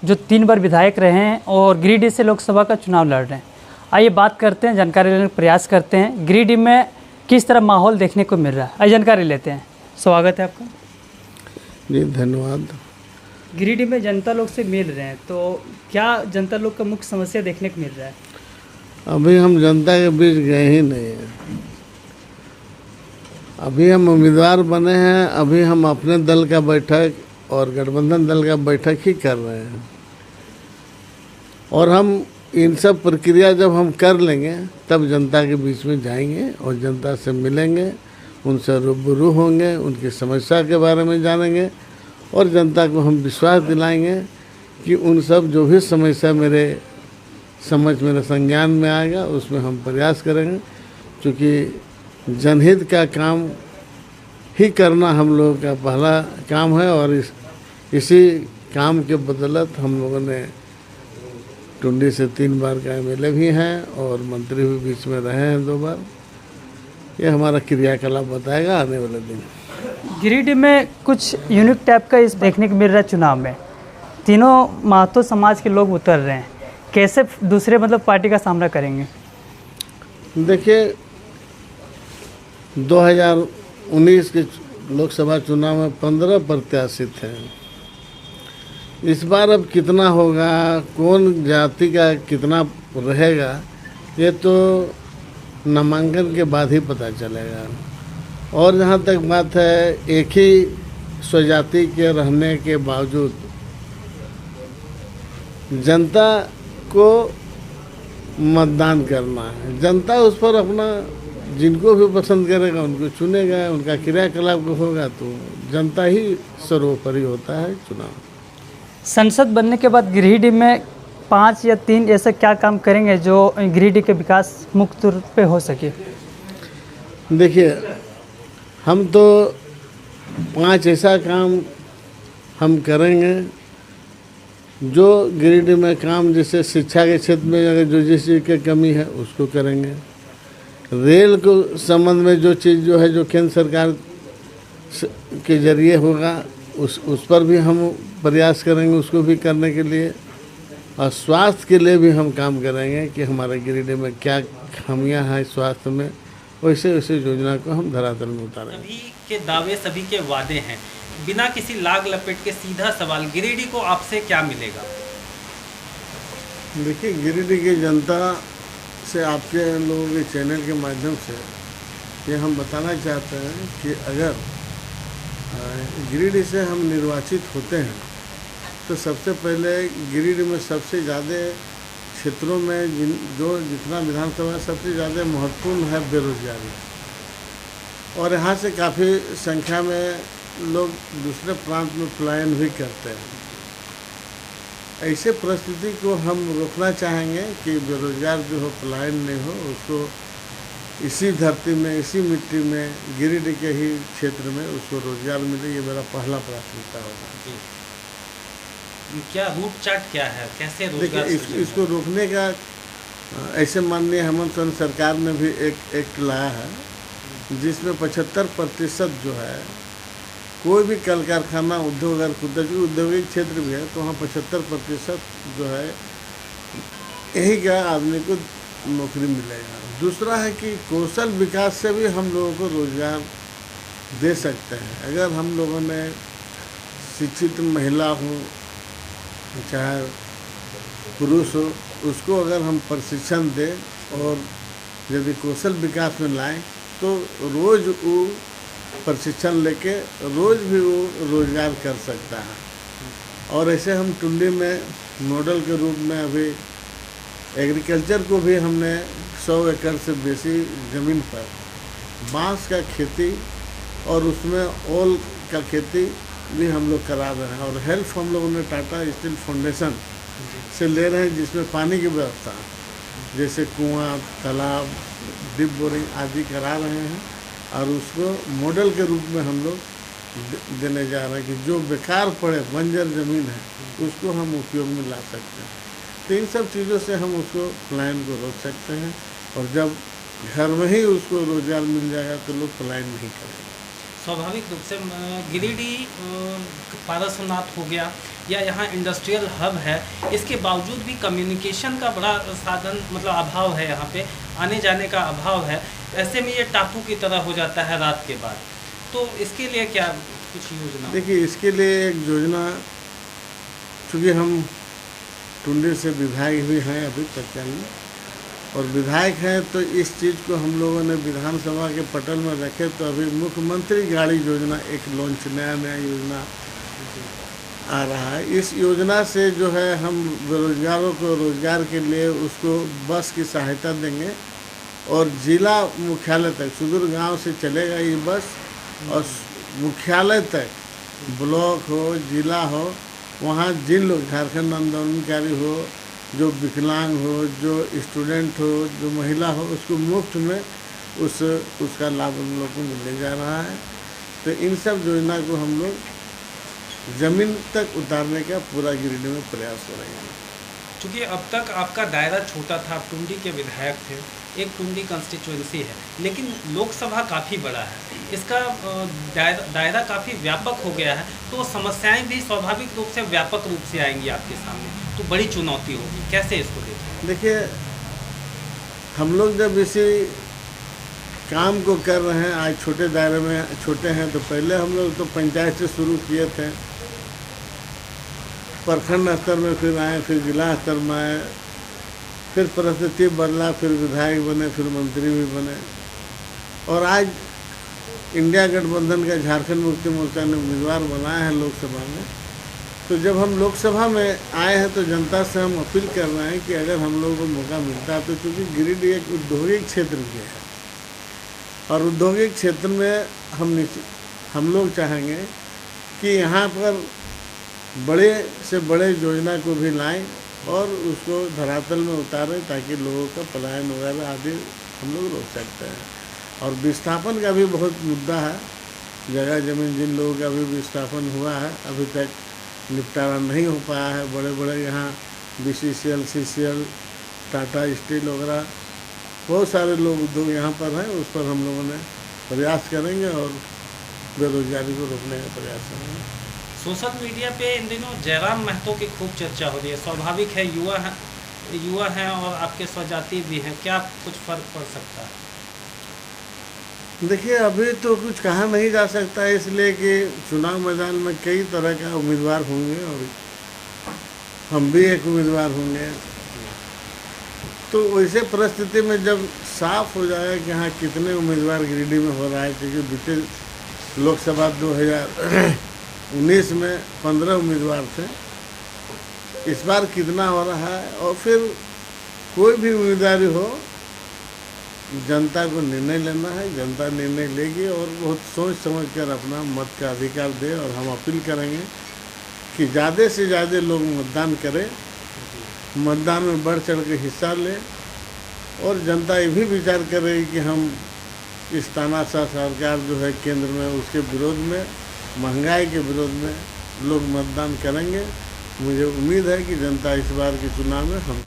जो 3 बार विधायक रहे हैं और गिरिडीह से लोकसभा का चुनाव लड़ रहे हैं। आइए बात करते हैं, जानकारी लेने का प्रयास करते हैं गिरिडीह में किस तरह माहौल देखने को मिल रहा है। आइए जानकारी लेते हैं। स्वागत है आपका। जी धन्यवाद। गिरिडीह में जनता लोग से मिल रहे हैं, तो क्या जनता लोग का मुख्य समस्या देखने को मिल रहा है? अभी हम जनता के बीच गए ही नहीं हैं। अभी हम उम्मीदवार बने हैं, अभी हम अपने दल का बैठक और गठबंधन दल का बैठक ही कर रहे हैं। और हम इन सब प्रक्रिया जब हम कर लेंगे तब जनता के बीच में जाएंगे और जनता से मिलेंगे, उनसे रूबरू होंगे, उनकी समस्या के बारे में जानेंगे और जनता को हम विश्वास दिलाएंगे कि उन सब जो भी समस्या मेरे संज्ञान में आएगा उसमें हम प्रयास करेंगे, क्योंकि जनहित का काम ही करना हम लोगों का पहला काम है। और इसी काम के बदौलत हम लोगों ने टुंडी से 3 बार का एमएलए भी हैं और मंत्री भी बीच में रहे हैं 2 बार। ये हमारा क्रियाकलाप बताएगा आने वाले दिन। गिरिडीह में कुछ यूनिक टाइप का इस देखने को मिल रहा है। चुनाव में तीनों महतो समाज के लोग उतर रहे हैं, कैसे दूसरे पार्टी का सामना करेंगे? देखिए 2019 के लोकसभा चुनाव में 15 प्रत्याशी थे। इस बार अब कितना होगा, कौन जाति का कितना रहेगा, ये तो नामांकन के बाद ही पता चलेगा। और जहाँ तक बात है, एक ही स्वजाति के रहने के बावजूद जनता को मतदान करना है। जनता उस पर अपना जिनको भी पसंद करेगा उनको चुनेगा, उनका क्रियाकलाप होगा, तो जनता ही सर्वोपरि होता है चुनाव। संसद बनने के बाद गिरिडीह में 5 या 3 ऐसे क्या काम करेंगे जो गिरिडीह के विकास मुख्य तौर पे हो सके? देखिए हम तो 5 ऐसा काम हम करेंगे जो गिरिडीह में काम, जैसे शिक्षा के क्षेत्र में अगर जो जिस चीज़ की कमी है उसको करेंगे। रेल को संबंध में जो चीज़ जो है जो केंद्र सरकार के जरिए होगा उस पर भी हम प्रयास करेंगे, उसको भी करने के लिए। और स्वास्थ्य के लिए भी हम काम करेंगे कि हमारे गिरिडीह में क्या खामियां हैं स्वास्थ्य में, वैसे वैसे योजना को हम धरातल में उतारेंगे। सभी के दावे, सभी के वादे हैं। बिना किसी लाग लपेट के सीधा सवाल, गिरिडीह को आपसे क्या मिलेगा? देखिए गिरिडीह की जनता से आपके लोगों के चैनल के माध्यम से ये हम बताना चाहते हैं कि अगर गिरिडीह से हम निर्वाचित होते हैं तो सबसे पहले गिरिडीह में सबसे ज़्यादा क्षेत्रों में जितना विधानसभा है सबसे ज़्यादा महत्वपूर्ण है बेरोजगारी। और यहाँ से काफ़ी संख्या में लोग दूसरे प्रांत में पलायन भी करते हैं। ऐसे परिस्थिति को हम रोकना चाहेंगे कि बेरोजगार जो हो पलायन नहीं हो, उसको इसी धरती में, इसी मिट्टी में, गिरिडीह के ही क्षेत्र में उसको रोजगार मिले, ये मेरा पहला प्राथमिकता होगा। क्या रूट चार्ट क्या है, कैसे रोजगार? देखिए इसको रोकने का ऐसे माननीय हेमंत सोरेन सरकार ने भी एक एक्ट लाया है जिसमें 75% जो है कोई भी कल कारखाना उद्योग अगर औद्योगिक क्षेत्र भी है तो वहाँ 75% जो है यही का आदमी को नौकरी मिलेगा। दूसरा है कि कौशल विकास से भी हम लोगों को रोजगार दे सकते हैं। अगर हम लोगों ने शिक्षित महिला हो चाहे पुरुष हो, उसको अगर हम प्रशिक्षण दें और यदि कौशल विकास में लाएं तो रोज़ वो प्रशिक्षण लेके रोज़ भी वो रोजगार कर सकता है। और ऐसे हम टुंडी में मॉडल के रूप में अभी एग्रीकल्चर को भी हमने 100 एकड़ से बेसी ज़मीन पर बांस का खेती और उसमें ओल का खेती भी हम लोग करा रहे हैं। और हेल्प हम लोगों ने टाटा स्टील फाउंडेशन से ले रहे हैं, जिसमें पानी की व्यवस्था जैसे कुआं, तालाब, डिप बोरिंग आदि करा रहे हैं। और उसको मॉडल के रूप में हम लोग देने जा रहे हैं कि जो बेकार पड़े बंजर ज़मीन है उसको हम उपयोग में ला सकते हैं। तो इन सब चीज़ों से हम उसको पलायन को रोक सकते हैं। और जब घर में ही उसको रोजगार मिल जाएगा तो लोग पलायन नहीं करेंगे। स्वाभाविक रूप से गिरिडीह पारसनाथ हो गया, या यहाँ इंडस्ट्रियल हब है, इसके बावजूद भी कम्युनिकेशन का बड़ा साधन मतलब अभाव है, यहाँ पे आने जाने का अभाव है। ऐसे में ये टापू की तरह हो जाता है रात के बाद। तो इसके लिए क्या कुछ योजना? देखिए, इसके लिए एक योजना, चूँकि हम टुंडी से विधायक भी हैं अभी तक में, और विधायक हैं तो इस चीज़ को हम लोगों ने विधानसभा के पटल में रखे। तो अभी मुख्यमंत्री गाड़ी योजना एक लॉन्च, नया योजना आ रहा है। इस योजना से जो है हम बेरोजगारों को रोजगार के लिए उसको बस की सहायता देंगे, और जिला मुख्यालय तक, सुदूर गांव से चलेगा ये बस, और मुख्यालय तक, ब्लॉक हो, जिला हो, वहाँ जिन लोग झारखंड आंदोलनकारी हो, जो विकलांग हो, जो स्टूडेंट हो, जो महिला हो, उसको मुफ्त में उसका लाभ उन लोगों को मिलने जा रहा है। तो इन सब योजना को हम लोग ज़मीन तक उतारने का पूरा गिरिडीह में प्रयास हो रहे हैं। चूँकि अब तक आपका दायरा छोटा था, आप टुंडी के विधायक थे, एक टुंडी कंस्टिट्यूएंसी है, लेकिन लोकसभा काफ़ी बड़ा है, इसका दायरा काफ़ी व्यापक हो गया है, तो समस्याएं भी स्वाभाविक रूप से व्यापक रूप से आएंगी आपके सामने, तो बड़ी चुनौती होगी। कैसे इसको देखें? देखिए, हम लोग जब इसी काम को कर रहे हैं, आज छोटे दायरे में छोटे हैं, तो पहले हम लोग तो पंचायत से शुरू किए थे, प्रखंड स्तर में फिर आए, फिर जिला स्तर में आए, फिर परिस्थिति बदला, फिर विधायक बने, फिर मंत्री भी बने, और आज इंडिया गठबंधन का झारखंड मुक्ति मोर्चा ने उम्मीदवार बनाया है लोकसभा में। तो जब हम लोकसभा में आए हैं तो जनता से हम अपील कर रहे हैं कि अगर हम लोगों को मौका मिलता है, तो चूँकि गिरिडीह एक औद्योगिक क्षेत्र भी है, और औद्योगिक क्षेत्र में हम लोग चाहेंगे कि यहाँ पर बड़े से बड़े योजना को भी लाएं और उसको धरातल में उतारें, ताकि लोगों का पलायन वगैरह आदि हम लोग रोक सकते हैं। और विस्थापन का भी बहुत मुद्दा है, जगह जमीन जिन लोगों का भी विस्थापन हुआ है, अभी तक निपटारा नहीं हो पाया है। बड़े बड़े यहाँ BCCL, CCL, टाटा स्टील वगैरह बहुत सारे लोग उद्योग यहाँ पर हैं, उस पर हम लोगों ने प्रयास करेंगे और बेरोजगारी को रोकने का प्रयास करेंगे। सोशल मीडिया पे इन दिनों जयराम महतो की खूब चर्चा हो रही है, स्वाभाविक है, युवा हैं और आपके स्वजाति भी हैं, क्या कुछ फर्क पड़ सकता है? देखिए, अभी तो कुछ कहा नहीं जा सकता है, इसलिए कि चुनाव मैदान में कई तरह का उम्मीदवार होंगे और हम भी एक उम्मीदवार होंगे। तो वैसे परिस्थिति में जब साफ हो जाएगा कि हाँ कितने उम्मीदवार गिरिडीह में हो रहा है, क्योंकि बीते लोकसभा 2019 में 15 उम्मीदवार थे, इस बार कितना हो रहा है, और फिर कोई भी उम्मीदवारी हो, जनता को निर्णय लेना है, जनता निर्णय लेगी और बहुत सोच समझ कर अपना मत का अधिकार दे। और हम अपील करेंगे कि ज़्यादा से ज़्यादा लोग मतदान करें, मतदान में बढ़ चढ़ के हिस्सा लें, और जनता ये भी विचार करे कि हम इस तानाशाह सरकार जो है केंद्र में, उसके विरोध में, महंगाई के विरोध में लोग मतदान करेंगे। मुझे उम्मीद है कि जनता इस बार के चुनाव में हम